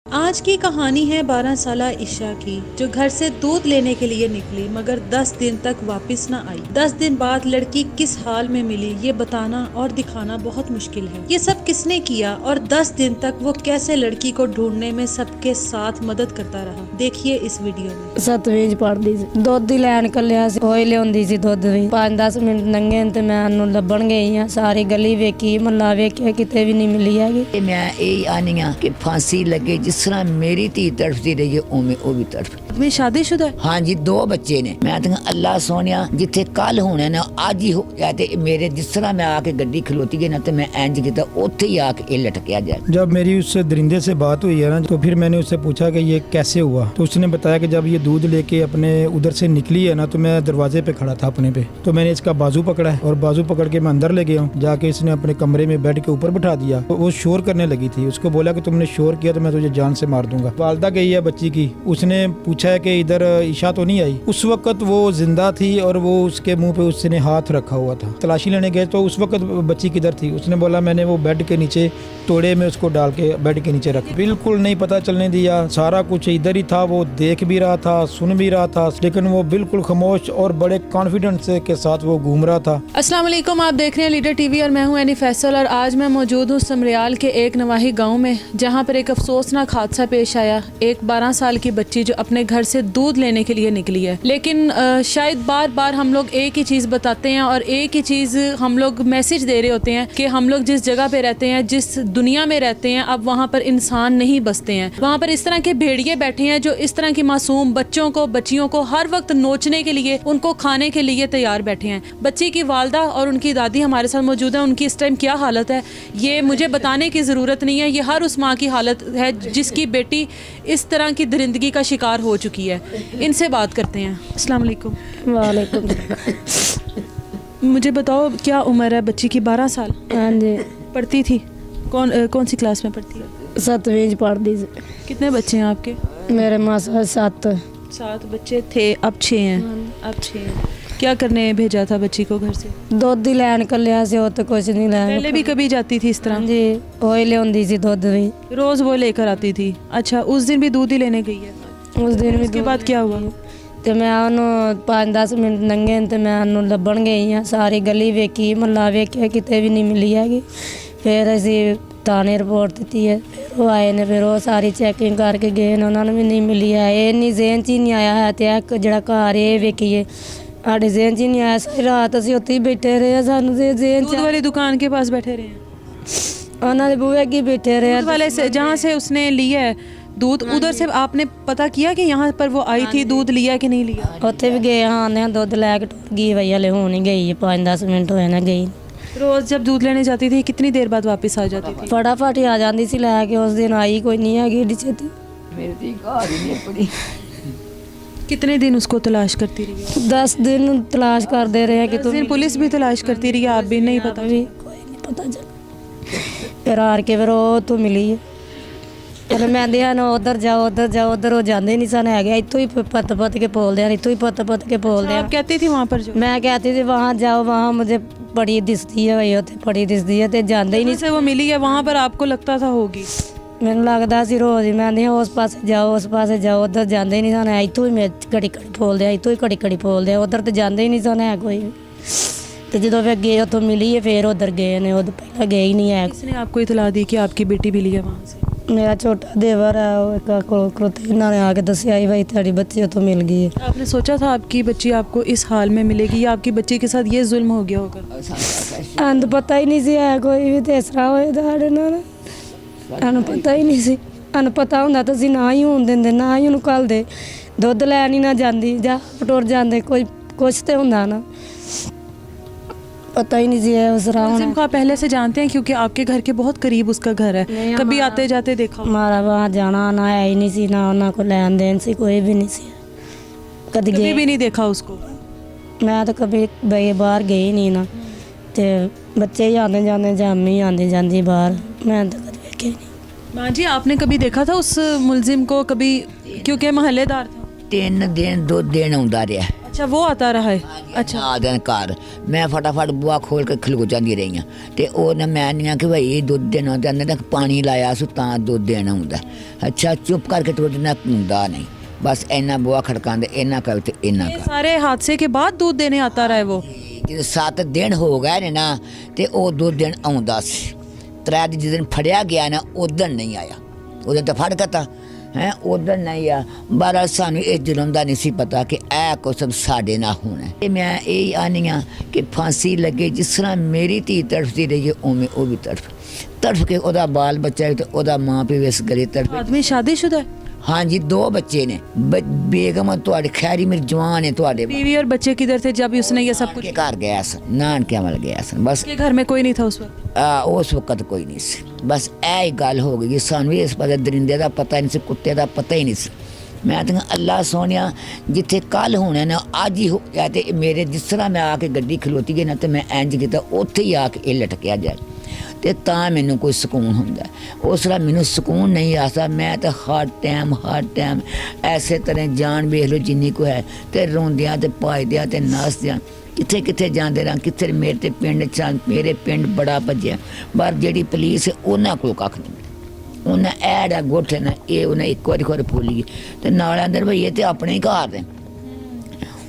आज की कहानी है 12 साला ईशा की, जो घर से दूध लेने के लिए निकली मगर 10 दिन तक वापस न आई। 10 दिन बाद लड़की किस हाल में मिली ये बताना और दिखाना बहुत मुश्किल है। ये सब किसने किया और 10 दिन तक वो कैसे लड़की को ढूंढने में सबके साथ मदद करता रहा, देखिए इस वीडियो में। 7ਵੀਂ ਪੜ੍ਹਦੀ ਸੀ, ਦੁੱਧ ਹੀ ਲੈਣ ਕੱਲਿਆ ਸੀ, ਉਹੀ ਲਿਆਉਂਦੀ ਸੀ ਦੁੱਧ ਵੀ। 5-10 ਮਿੰਟ ਲੰਘੇ ਤੇ ਮੈਂ ਉਹਨੂੰ ਲੱਭਣ ਗਈ ਆ, ਸਾਰੀ ਗਲੀ ਵੇਖੀ, ਮਹੱਲਾ ਵੇਖਿਆ, ਕਿਤੇ ਵੀ ਨਹੀਂ ਮਿਲੀ ਹੈਗੀ। मैं यही आनी हाँ कि फांसी लगे, जिस तरह मेरी धी तड़फती रही है उवें वो भी तड़फ। मैं शादीशुदा है? हाँ जी, 2 बच्चे ने। मैं तो अल्लाह सोनिया जिथे कल होने ना अज ही हो या ते मेरे जिस तरह मैं आके गड्डी खलोती गई ना तो मैं इंज किया उत्थे ही आके ये लटकिया जाए। जब मेरी उस दरिंदे से बात हुई है ना तो फिर मैंने उससे पूछा कि ये कैसे हुआ, तो उसने बताया कि जब ये दूध लेके अपने उधर से निकली है ना तो मैं दरवाजे पे खड़ा था अपने पे, तो मैंने इसका बाजू पकड़ा है और बाजू पकड़ के मैं अंदर ले गया हूँ। जाके इसने अपने कमरे में बेड के ऊपर बिठा दिया, तो वो शोर करने लगी थी। उसको बोला कि तुमने शोर किया तो मैं तुझे जान से मार दूंगा। वालदा गई है बच्ची की, उसने पूछा है कि इधर ईशा तो नहीं आई। उस वक्त वो जिंदा थी और वो उसके मुंह पे उसने हाथ रखा हुआ था। तलाशी लेने गए तो उस वक्त बच्ची किधर थी, उसने बोला मैंने वो बेड के नीचे तोड़े में उसको डाल के बेड के नीचे रखा। बिल्कुल नहीं पता चलने दिया, सारा कुछ इधर ही था। वो देख भी रहा था, सुन भी रहा था, लेकिन वो बिल्कुल खामोश और बड़े कॉन्फिडेंस के साथ वो घूम रहा था। अस्सलाम वालेकुम, आप देख रहे हैं लीडर टीवी और मैं हूं एनी फैसल। और आज मैं मौजूद हूं समरियाल के एक नवाही गांव में, जहां पर एक अफसोसनाक हादसा पेश आया। एक 12 साल की बच्ची जो अपने घर से दूध लेने के लिए निकली है, लेकिन शायद बार बार हम लोग एक ही चीज़ बताते हैं और एक ही चीज़ हम लोग मैसेज दे रहे होते हैं कि हम लोग जिस जगह पे रहते हैं, जिस दुनिया में रहते हैं, अब वहाँ पर इंसान नहीं बसते हैं। वहाँ पर इस तरह के भेड़िए बैठे हैं जो इस तरह की मासूम बच्चों को, बच्चियों को हर वक्त नोचने के लिए, उनको खाने के लिए तैयार बैठे हैं। बच्ची की वालदा और उनकी दादी हमारे साथ मौजूद है। उनकी इस टाइम क्या हालत है ये मुझे बताने की ज़रूरत नहीं है, ये हर उस माँ की हालत है जिसकी बेटी इस तरह की दरिंदगी का शिकार हो चुकी है। इनसे बात करते हैं। अस्सलाम वालेकुम। वालेकुम। मुझे बताओ क्या उम्र है बच्ची की? 12 साल। हाँ जी। पढ़ती थी? कौन सी क्लास में पढ़ती है? 7ਵੀਂ ਪੜ੍ਹਦੀ ਸੀ। कितने बच्चे हैं आपके? ਮੇਰੇ ਮਾਸਾ 7। 7 बच्चे थे, अब 6 हैं। अब 6 हैं। क्या करने भेजा था बच्ची को घर से? ਦੁੱਧ ਹੀ ਲੈਣ ਕੱਲਿਆ ਸੀ, ਉਹ ਤੇ ਕੁਝ ਨਹੀਂ ਲੈਣ। पहले भी कभी जाती थी इस तरह? जी, ਉਹੀ ਲਿਆਉਂਦੀ ਸੀ ਦੁੱਧ ਵੀ। रोज वो लेकर आती थी? अच्छा, उस दिन भी दूध ही लेने गई है? ਉਸ ਦਿਨ ਵੀ उसके बाद क्या हुआ? ਤੇ ਮੈਂ ਉਹਨੂੰ 5-10 ਮਿੰਟ ਲੰਘੇ ਤੇ ਮੈਂ ਉਹਨੂੰ ਲੱਭਣ ਗਈ ਆ, ਸਾਰੀ ਗਲੀ ਵੇਖੀ, ਮਹੱਲਾ ਵੇਖਿਆ, ਕਿਤੇ ਵੀ ਨਹੀਂ ਮਿਲੀ ਹੈਗੀ। ਫਿਰ ਅਸੀਂ ਥਾਣੇ ਰਿਪੋਰਟ ਦਿੱਤੀ ਹੈ। ਫਿਰ ਉਹ ਆਏ ਨੇ, ਫਿਰ ਉਹ ਸਾਰੀ ਚੈਕਿੰਗ ਕਰਕੇ ਗਏ ਨੇ, ਉਹਨਾਂ ਨੂੰ ਵੀ ਨਹੀਂ ਮਿਲੀ ਹੈ। ਇਹ ਨਹੀਂ ਜ਼ਹਿਨ 'ਚ ਹੀ ਨਹੀਂ ਆਇਆ ਹੈ ਤੇ ਇਹ ਜਿਹੜਾ ਘਰ ਇਹ ਵੇਖੀਏ, ਸਾਡੇ ਜ਼ਹਿਨ 'ਚ ਹੀ ਨਹੀਂ ਆਇਆ। ਸਾਰੀ ਰਾਤ ਅਸੀਂ ਉੱਥੇ ਹੀ ਬੈਠੇ ਰਹੇ ਆ, ਸਾਨੂੰ ਜ਼ਹਿਨ 'ਚ दूध वाली दुकान के पास बैठे रहे हैं? ਉਹਨਾਂ ਦੇ ਬੂਹੇ ਅੱਗੇ ਬੈਠੇ ਰਹੇ ਆ। दूध वाले से जहाँ से उसने लिया है दूध, उधर से आपने पता किया कि यहाँ पर वो आई थी, दूध लिया कि नहीं लिया? ਉੱਥੇ ਵੀ ਗਏ ਹਾਂ, ਆਉਂਦੇ ਦੁੱਧ ਲੈ ਕੇ ਟੁਰ ਗਈ ਬਈ, ਹਲੇ ਹੁਣ ਹੀ ਗਈ 5-10 ਮਿੰਟ ਹੋਏ ਨਾ ਗਈ। रोज जब दूध लेने जाती थी कितनी देर बाद वापस आ जाती थी? ਫਟਾਫਟ ਹੀ ਆ ਜਾਂਦੀ ਸੀ ਲੈ ਕੇ। ਉਸ ਦਿਨ ਆਈ ਕੋਈ ਨਹੀਂ ਹੈਗੀ ਏਡੀ ਛੇਤੀ। मेरी धी घर ही नहीं पड़ी। कितने दिन उसको तलाश करती रही? 10 दिन तलाश करते रहे कि 10 दिन पुलिस भी तलाश करती रही, आप भी नहीं पता? भी कोई नहीं पता चला। फिर हार के फिर ਉਹ ਤੋਂ ਮਿਲੀ ਹੈ। ਫਿਰ ਮੈਂ ਦਿਆਂ ਨਾ ਉਧਰ ਜਾਓ, ਉਧਰ ਜਾਓ, ਉਧਰ ਉਹ ਜਾਂਦੇ ਨਹੀਂ ਸਨ ਹੈਗੇ। ਇੱਥੋਂ ਹੀ ਪੱਤ ਕੇ ਬੋਲਦੇ ਹਨ, ਇੱਥੋਂ ਹੀ ਪੱਤ ਕੇ ਬੋਲਦੇ आप ਹਨ। कहती थी वहाँ पर जो? मैं कहती थी वहाँ जाओ, वहाँ मुझे बड़ी दिसती है भाई, उत्थे बड़ी दिसती है ते जांदे ही नहीं। से वो मिली है वहाँ पर आपको लगता था होगी? ਮੈਨੂੰ ਲੱਗਦਾ ਸੀ ਰੋਜ਼ ਹੀ ਮੈਂ ਉਸ ਪਾਸੇ ਜਾਓ, ਉਸ ਪਾਸੇ ਜਾਓ, ਉਧਰ ਜਾਂਦੇ ਹੀ ਨਹੀਂ ਸਨ। ਇੱਥੋਂ ਹੀ ਮੈਂ ਘੜੀ ਬੋਲਦੇ ਆ, ਇੱਥੋਂ ਹੀ ਘੜੀ ਬੋਲਦੇ ਆ, ਉਧਰ ਤੇ ਜਾਂਦੇ ਹੀ ਨਹੀਂ ਸਨ ਹੈ ਕੋਈ ਵੀ। ਤੇ ਜਦੋਂ ਫਿਰ ਗਏ ਉੱਥੋਂ ਮਿਲੀ ਹੈ, ਫਿਰ ਉਧਰ ਗਏ ਨੇ, ਉਦੋਂ ਪਹਿਲਾਂ ਗਏ ਹੀ नहीं है। किसने आपको इतला दी कि आपकी बेटी मिली है वहाँ से? ਮੇਰਾ ਛੋਟਾ ਦੇਵਰ ਹੈ, ਉਹ ਇੱਕ ਕਰੋਤੇ ਇਹਨਾਂ ਨੇ ਆ ਕੇ ਦੱਸਿਆ ਹੀ ਭਾਈ ਤੁਹਾਡੀ ਬੱਚੀ ਉੱਥੋਂ ਮਿਲ ਗਈ ਹੈ। आपने सोचा था आपकी बच्ची आपको इस हाल में मिलेगी या आपकी बच्ची के साथ ये जुल्म हो गया होगा? ਸਾਨੂੰ ਪਤਾ ਹੀ ਨਹੀਂ ਸੀ ਹੈ ਕੋਈ ਵੀ ਤੇ ਇਸ ਤਰ੍ਹਾਂ ਹੋਏ ਸਾਡੇ ਨਾਲ। ਸਾਨੂੰ ਪਤਾ ਹੀ ਨਹੀਂ ਸੀ। ਸਾਨੂੰ ਪਤਾ ਹੁੰਦਾ ਤਾਂ ਅਸੀਂ ਨਾ ਹੀ ਹੋਣ ਦਿੰਦੇ, ਨਾ ਹੀ ਉਹਨੂੰ ਘੱਲਦੇ। ਦੁੱਧ ਲੈਣ ਹੀ ਨਾ ਜਾਂਦੀ ਜਾਂ ਟੁਰ ਜਾਂਦੇ, ਕੋਈ ਕੁਛ ਤੇ ਹੁੰਦਾ ਨਾ। पता ही नहीं जी है उस मुलजिम को आप पहले से जानते हैं क्योंकि आपके घर के बहुत करीब उसका घर है? नहीं, कभी आते जाते देखा? हमारा वहाँ जाना आना है ही नहीं सी, ना उन्होंने को लेन देन सी कोई भी नहीं सी। कभी भी नहीं देखा उसको? मैं तो कभी भाई बाहर गई नहीं ना, तो बच्चे ही आते जाते ਜਾਂ मैं ही आती जाती बाहर, मैं तो कभी देखे ही नहीं। माँ जी, आपने कभी देखा था उस मुलजिम को कभी, क्योंकि महल्लेदार था? 3 दिन 2 दिन आउंदा रहा। अच्छा, अच्छा वो आता रहा है। अच्छा ਆ ਦਿਨ ਘਰ ਮੈਂ ਫਟਾਫਟ ਬੂਆ ਖੋਲ ਕੇ ਖਲੋ ਜਾਂਦੀ ਰਹੀ ਹਾਂ ਤੇ ਉਹ ਨਾ ਮੈਂ ਨਹੀਂ ਆ ਕਿ ਭਾਈ ਦੁੱਧ ਦੇਣਾ ਤੇ ਅੰਦਰ ਤੱਕ ਪਾਣੀ ਲਾਇਆ ਸੀ ਤਾਂ ਦੁੱਧ ਦੇਣਾ ਹੁੰਦਾ। ਅੱਛਾ ਚੁੱਪ ਕਰਕੇ ਦੁੱਧ ਨਾ ਹੁੰਦਾ ਨਹੀਂ ਬਸ ਇੰਨਾ ਬੂਆ ਖੜਕਾਉਂਦੇ ਇੰਨਾ ਕਰ ਤੇ ਇੰਨਾ ये ਕਰ। सारे हादसे के बाद दूध देने आता रहा है वो। ਜਦੋਂ 7 ਦਿਨ ਹੋ ਗਏ ਨੇ ਨਾ ਤੇ ਉਹ ਦੁੱਧ ਦੇਣ ਆਉਂਦਾ ਸੀ। ਤਰੇ ਜਿਸ ਦਿਨ ਫੜਿਆ ਗਿਆ ਨਾ ਉਦੋਂ ਨਹੀਂ ਆਇਆ, ਉਦੋਂ ਤਾਂ ਫੜ ਕਤਾ ਹੈ ਉਦੋਂ ਨਹੀਂ ਆ। ਬਾਰਾ ਸਾਨੂੰ ਇਹ ਜ਼ੁਲਮ ਦਾ ਨਹੀਂ ਸੀ ਪਤਾ ਕਿ ਇਹ ਕੁਛ ਸਾਡੇ ਨਾਲ ਹੋਣਾ। ਤੇ ਮੈਂ ਇਹ ਆਨੀ ਆ ਕਿ ਫਾਂਸੀ ਲੱਗੇ ਜਿਸ ਤਰ੍ਹਾਂ ਮੇਰੀ ਧੀ ਤੜਫਦੀ ਰਹੀ ਹੈ ਉਵੇਂ ਉਹ ਵੀ ਤੜਫ ਕੇ ਉਹਦਾ ਬਾਲ ਬੱਚਾ ਤੇ ਉਹਦਾ ਮਾਂ ਪਿਓ ਇਸ ਗਲੇ ਤੜਫੇ। आदमी शादीशुदा है? हाँ जी 2 बच्चे ने बेगम ਤੁਹਾਡੇ ਖੈਰੀ ਮੇਰੀ ਜਵਾਨ ਹੈ ਤੁਹਾਡੇ बीवी और बच्चे किधर थे जब उसने ये सब कुछ? के घर गया सन नानके वाल गया सन बस के घर में कोई नहीं था उस वक्त? उस वक्त कोई नहीं सी। बस ਇਹ ਗੱਲ ਹੋ ਗਈ ਸਾਨੂੰ ਇਸ ਪਤਾ ਦਰਿੰਦੇ ਦਾ ਪਤਾ ਨਹੀਂ ਸੀ ਕੁੱਤੇ ਦਾ ਪਤਾ ਹੀ ਨਹੀਂ ਸੀ। ਮੈਂ ਤਾਂ ਅੱਲਾ ਸੋਹਣਿਆ ਜਿੱਥੇ ਕੱਲ ਹੋਣਾ ਨਾ ਅੱਜ ਹੀ ਹੋ ਗਿਆ ਤੇ ਮੇਰੇ ਜਿਸ ਤਰ੍ਹਾਂ ਮੈਂ ਆ ਕੇ ਗੱਡੀ ਖਲੋਤੀ ਗਈ ਨਾ ਤੇ ਮੈਂ ਇੰਜ ਕੀਤਾ ਉੱਥੇ ਹੀ ਆ ਕੇ ਇਹ ਲਟਕਿਆ ਜਾਏ ਤੇ ਤਾਂ ਮੈਨੂੰ ਕੋਈ ਸਕੂਨ ਹੁੰਦਾ। ਉਸ ਤਰ੍ਹਾਂ ਮੈਨੂੰ ਸਕੂਨ ਨਹੀਂ ਆਸਾ। ਮੈਂ ਤਾਂ ਹਰ ਟਾਈਮ ਐਸੇ ਤਰ੍ਹਾਂ ਜਾਨ ਵੇਖ ਲਓ ਜਿੰਨੀ ਕੋ ਹੈ ਤੇ ਰੋਂਦਿਆਂ ਤੇ ਭੱਜਦਿਆਂ ਤੇ ਨੱਸਦਿਆਂ ਕਿੱਥੇ ਜਾਂਦੇ ਰਾਂ ਕਿੱਥੇ ਮੇਰੇ ਤੇ ਪਿੰਡ ਚ ਮੇਰੇ ਪਿੰਡ ਬੜਾ ਭੱਜਿਆ ਪਰ ਜਿਹੜੀ ਪੁਲਿਸ ਉਹਨਾਂ ਕੋਲ ਕੱਖ ਨਹੀਂ ਮਿਲਿਆ। ਉਹਨਾਂ ਐੜਾ ਗੋਠੇ ਨਾ ਇਹ ਉਹਨਾਂ ਇੱਕ ਵਾਰੀ ਖੋਰ ਫੋਲੀ ਤੇ ਨਾਲ ਅੰਦਰ ਭਈ ਇਹ ਤੇ ਆਪਣੇ ਹੀ ਘਰ ਦੇ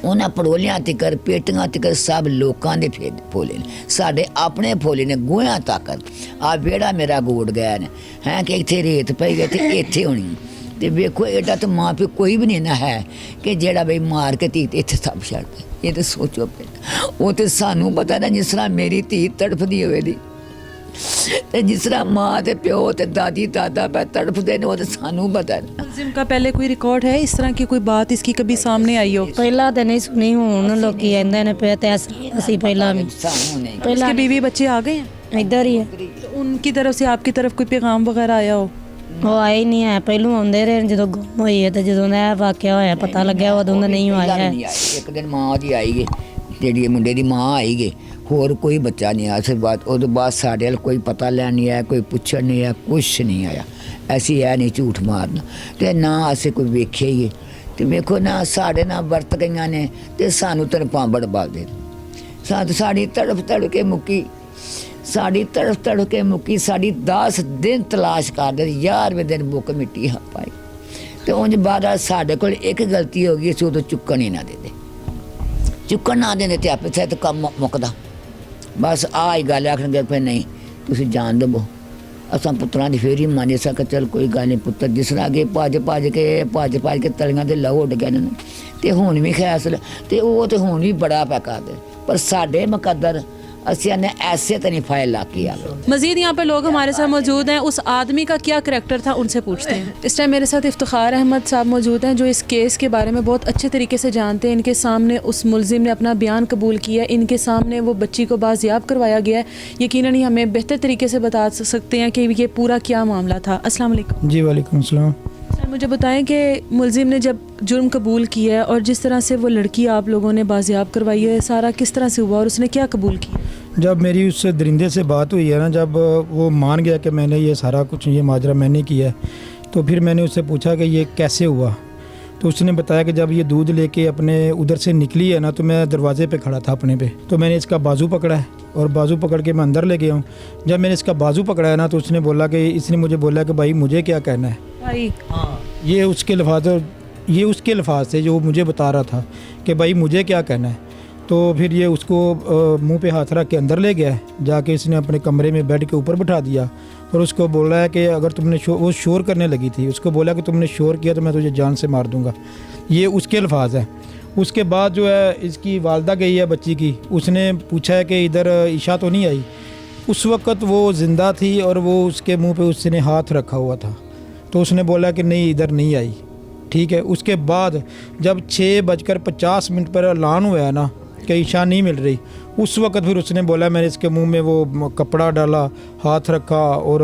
ਉਹਨਾਂ ਪੜੋਲਿਆਂ ਤੀਕਰ ਪੇਟੀਆਂ ਤੀਕਰ ਸਭ ਲੋਕਾਂ ਦੇ ਫੇਰ ਫੋਲੇ ਨੇ ਸਾਡੇ ਆਪਣੇ ਫੋਲੇ ਨੇ ਗੋਹਿਆਂ ਤੱਕ ਆ ਵਿਹੜਾ ਮੇਰਾ ਗੋੜ ਗਿਆ ਨੇ ਹੈ ਕਿ ਇੱਥੇ ਰੇਤ ਪਈ ਗਈ ਤੇ ਇੱਥੇ ਹੋਣੀ ਤੇ ਵੇਖੋ ਇਹਦਾ ਤਾਂ ਮਾਂ ਪਿਓ ਕੋਈ ਵੀ ਨਹੀਂ ਨਾ ਹੈ ਕਿ ਜਿਹੜਾ ਬਈ ਮਾਰ ਕੇ ਧੀ ਇੱਥੇ ਸਭ ਛੱਡ ਦੇ। ਇਹ ਤਾਂ ਸੋਚੋ ਪਹਿਲਾਂ ਉਹ ਤੇ ਸਾਨੂੰ ਪਤਾ ਨਾ ਜਿਸ ਤਰ੍ਹਾਂ ਮੇਰੀ ਧੀ ਤੜਫਦੀ ਹੋਵੇ ਦੀ ਤੇ जिस तरह माँ ते प्यो ते दादी दादा पे तड़फते ने वो तो सानू पता है। मुलजिम का पहले कोई रिकॉर्ड है इस तरह की कोई बात इसकी कभी सामने आई हो? ਪਹਿਲਾਂ ਤਾਂ ਨਹੀਂ ਸੁਣੀ ਹੁਣ ਲੋਕੀ ਕਹਿੰਦੇ ਨੇ ਪਿਆ ਤੇ ਅਸੀਂ ਪਹਿਲਾਂ ਵੀ सानू नहीं ਪਹਿਲਾਂ इसके बीवी बच्चे आ गए हैं? ਇੱਧਰ ਹੀ ਹੈ। तो उनकी तरफ से आपकी तरफ कोई पैगाम वगैरह आया हो? ਉਹ ਆਏ ਨਹੀਂ ਹੈ ਪਹਿਲੋਂ ਆਉਂਦੇ ਰਹੇ ਜਦੋਂ ਗੁੰਮ ਹੋਈ ਹੈ ਤੇ ਜਦੋਂ ਦਾ ਇਹ ਵਾਕਿਆ ਹੋਇਆ ਪਤਾ ਲੱਗਿਆ ਉਦੋਂ ਦਾ ਨਹੀਂ ਆਇਆ ਹੈ। ਇੱਕ ਦਿਨ ਮਾਂ ਦੀ ਆਈ ਗੇ ਜਿਹੜੀ ਮੁੰਡੇ ਦੀ ਮਾਂ ਆਈ ਗੇ ਹੋਰ ਕੋਈ ਬੱਚਾ ਨਹੀਂ ਆਇਆ। ਫਿਰ ਬਾਅਦ ਉਹਦੇ ਬਾਅਦ ਸਾਡੇ ਵੱਲ ਕੋਈ ਪਤਾ ਲੈਣ ਨਹੀਂ ਆਇਆ ਕੋਈ ਪੁੱਛਣ ਨਹੀਂ ਆਇਆ ਕੁਛ ਨਹੀਂ ਆਇਆ। ਅਸੀਂ ਇਹ ਨਹੀਂ ਝੂਠ ਮਾਰਨਾ ਤੇ ਨਾ ਅਸੀਂ ਕੋਈ ਵੇਖਿਆ ਹੀ ਤੇ ਵੇਖੋ ਨਾ ਸਾਡੇ ਨਾਲ ਵਰਤ ਗਈਆਂ ਨੇ ਤੇ ਸਾਨੂੰ ਤਰਪਾਂ ਬੜਬਾਦੇ ਸਾਡੀ ਤੜਫ ਕੇ ਮੁੱਕੀ ਸਾਡੀ ਤੜਫ ਕੇ ਮੁੱਕੀ ਸਾਡੀ 10 ਦਿਨ ਤਲਾਸ਼ ਕਰਦੇ 11ਵੇਂ ਦਿਨ ਬੁੱਕ ਮਿੱਟੀ ਹਾਂ ਪਾਈ ਤੇ ਉਂਝ ਬਾਅਦ ਸਾਡੇ ਕੋਲ ਇੱਕ ਗਲਤੀ ਹੋ ਗਈ ਅਸੀਂ ਉਦੋਂ ਚੁੱਕਣ ਹੀ ਨਾ ਦਿੰਦੇ ਚੁੱਕਣ ਨਾ ਦਿੰਦੇ ਤੇ ਆਪੇ ਤੇ ਕੰਮ ਮੁੱਕਦਾ। ਬਸ ਆਹ ਹੀ ਗੱਲ ਆਖਣਗੇ ਫਿਰ ਨਹੀਂ ਤੁਸੀਂ ਜਾਣ ਦੇਵੋ। ਅਸਾਂ ਪੁੱਤਰਾਂ ਦੀ ਫੇਰ ਹੀ ਮੰਨੇ ਸਕ ਚੱਲ ਕੋਈ ਗੱਲ ਨਹੀਂ ਪੁੱਤਰ ਜਿਸ ਤਰ੍ਹਾਂ ਅੱਗੇ ਭੱਜ ਕੇ ਤਲੀਆਂ ਦੇ ਲਹੂ ਉੱਡ ਗਏ ਨੇ ਤੇ ਹੁਣ ਵੀ ਖੈਸਲ ਤੇ ਉਹ ਤੇ ਹੁਣ ਵੀ ਬੜਾ ਪੈ ਕਰਦੇ ਪਰ ਸਾਡੇ ਮੁਕੱਦਰ ਅਸੀਂ ਨੇ ऐसे तो नहीं फाइल ला के आ। मजीद यहाँ पर लोग हमारे साथ मौजूद हैं, उस आदमी का क्या करैक्टर था उनसे पूछते हैं। इस टाइम मेरे साथ इफ्तिखार अहमद साहब मौजूद हैं जो इस केस के बारे में बहुत अच्छे तरीके से जानते हैं। इनके सामने उस मुलजिम ने अपना बयान कबूल किया, इनके सामने वो बच्ची को बाजियाब करवाया गया है। यकीनन ही हमें बेहतर तरीके से बता सकते हैं कि ये पूरा क्या मामला था। अस्सलाम वालेकुम। जी वालेकुम सलाम। सर मुझे बताएं कि मुलजिम ने जब जुर्म कबूल किया है और जिस तरह से वो लड़की आप लोगों ने बाजियाब करवाई है सारा किस तरह से हुआ और उसने क्या कबूल किया? जब मेरी उस दरिंदे से बात हुई है ना जब वो मान गया कि मैंने ये सारा कुछ ये माजरा मैंने किया है तो फिर मैंने उससे पूछा कि ये कैसे हुआ तो उसने बताया कि जब ये दूध लेके अपने उधर से निकली है ना तो मैं दरवाजे पे खड़ा था अपने पे तो मैंने इसका बाजू पकड़ा है और बाजू पकड़ के मैं अंदर ले गया हूँ। जब मैंने इसका बाजू पकड़ा है ना तो उसने बोला कि इसने मुझे बोला कि भाई मुझे क्या कहना है। भाई ये उसके लफाज थे जो मुझे बता रहा था कि भाई मुझे क्या कहना है। तो फिर ये उसको मुंह पे हाथ रख के अंदर ले गया है जाके इसने अपने कमरे में बेड के ऊपर बिठा दिया और उसको बोला है कि अगर तुमने वो शोर करने लगी थी उसको बोला कि तुमने शोर किया तो मैं तुझे जान से मार दूंगा। ये उसके अल्फाज हैं। उसके बाद जो है इसकी वालदा गई है बच्ची की उसने पूछा है कि इधर ईशा तो नहीं आई। उस वक़्त वो ज़िंदा थी और वो उसके मुँह पे उसने हाथ रखा हुआ था तो उसने बोला कि नहीं इधर नहीं आई। ठीक है। उसके बाद जब 6:50 पर ऐलान हुआ है ना कि ईशा नहीं मिल रही उस वक़्त फिर उसने बोला मैंने इसके मुंह में वो कपड़ा डाला हाथ रखा और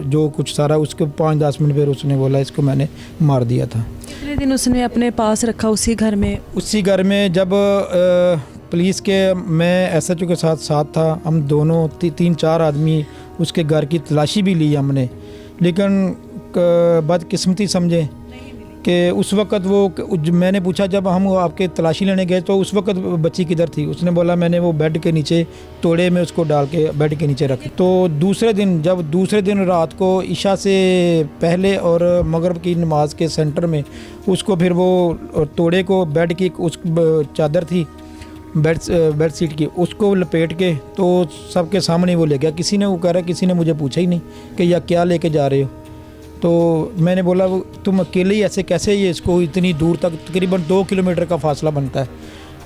जो कुछ सारा उसके 5-10 मिनट फिर उसने बोला इसको मैंने मार दिया था। कितने दिन उसने अपने पास रखा उसी घर में? उसी घर में जब पुलिस के मैं SHO के साथ था हम दोनों 3-4 आदमी उसके घर की तलाशी भी ली हमने लेकिन बदकिस्मती समझे कि उस वक्त मैंने पूछा जब हम आपके तलाशी लेने गए तो उस वक्त बच्ची किधर थी। उसने बोला मैंने वो बेड के नीचे तोड़े में उसको डाल के बेड के नीचे रखा। तो दूसरे दिन रात को इशा से पहले और मगरिब की नमाज के सेंटर में उसको फिर वो तोड़े को बेड की उस चादर थी बेड शीट की उसको लपेट के तो सबके सामने वो ले गया। किसी ने वो कह रहा किसी ने मुझे पूछा ही नहीं कि या क्या लेके जा रहे हो। तो मैंने बोला वो तुम अकेले ही ऐसे कैसे ये इसको इतनी दूर तक तकरीबन 2 किलोमीटर का फासला बनता है।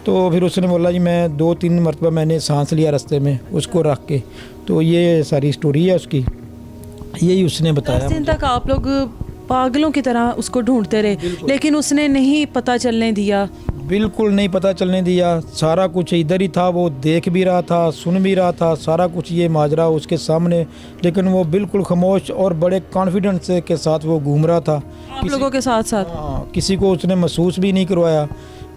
तो फिर उसने बोला जी मैं 2-3 मरतबा मैंने सांस लिया रास्ते में उसको रख के। तो ये सारी स्टोरी है उसकी, यही उसने 10 बताया। दिन तक आप लोग पागलों की तरह उसको ढूंढते रहे लेकिन उसने नहीं पता चलने दिया। बिल्कुल नहीं पता चलने दिया। सारा कुछ इधर ही था, वो देख भी रहा था, सुन भी रहा था, सारा कुछ ये माजरा उसके सामने, लेकिन वो बिल्कुल खामोश और बड़े कॉन्फिडेंस के साथ वो घूम रहा था। आप लोगों के साथ साथ हाँ, किसी को उसने महसूस भी नहीं करवाया।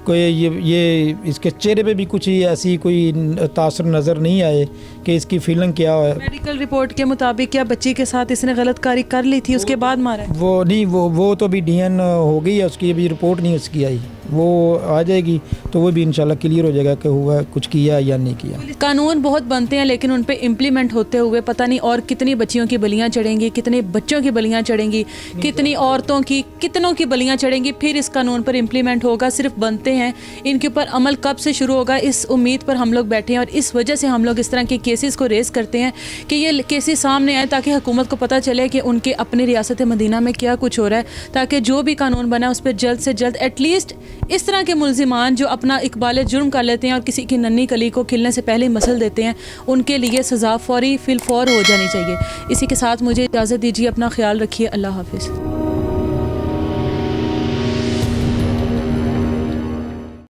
कोई ये इसके चेहरे पे भी कुछ ही ऐसी कोई तासर नज़र नहीं आए कि इसकी फीलिंग क्या है। मेडिकल रिपोर्ट के मुताबिक क्या बच्ची के साथ इसने गलतकारी कर ली थी उसके बाद मारा है? वो नहीं, वो तो भी डीएन हो गई है उसकी, अभी रिपोर्ट नहीं उसकी आई, वो आ जाएगी तो वो भी इंशाल्लाह क्लियर हो जाएगा कि हुआ कुछ किया या नहीं किया। कानून बहुत बनते हैं लेकिन उन पे इम्प्लीमेंट होते हुए पता नहीं और कितनी बच्चियों की बलियां चढ़ेंगी, कितने बच्चों की बलियां चढ़ेंगी, कितनी औरतों की कितनों की बलियां चढ़ेंगी। फिर इस कानून पर इम्प्लीमेंट होगा, सिर्फ बनते हैं, इनके ऊपर अमल कब से शुरू होगा इस उम्मीद पर हम लोग बैठे हैं। और इस वजह से हम लोग इस तरह के केसेस को रेस करते हैं कि ये केसेस सामने आए ताकि हुकूमत को पता चले कि उनके अपनी रियासत मदीना में क्या कुछ हो रहा है, ताकि जो भी कानून बना उस पर जल्द से जल्द एटलीस्ट इस तरह के मुल्जिमान जो अपना इकबाल जुर्म कर लेते हैं और किसी की नन्ही कली को खिलने से पहले मसल देते हैं, उनके लिए सज़ा फौरी फिल फौर हो जानी चाहिए। इसी के साथ मुझे इजाज़त दीजिए, अपना ख्याल रखिए, अल्लाह हाफिज़।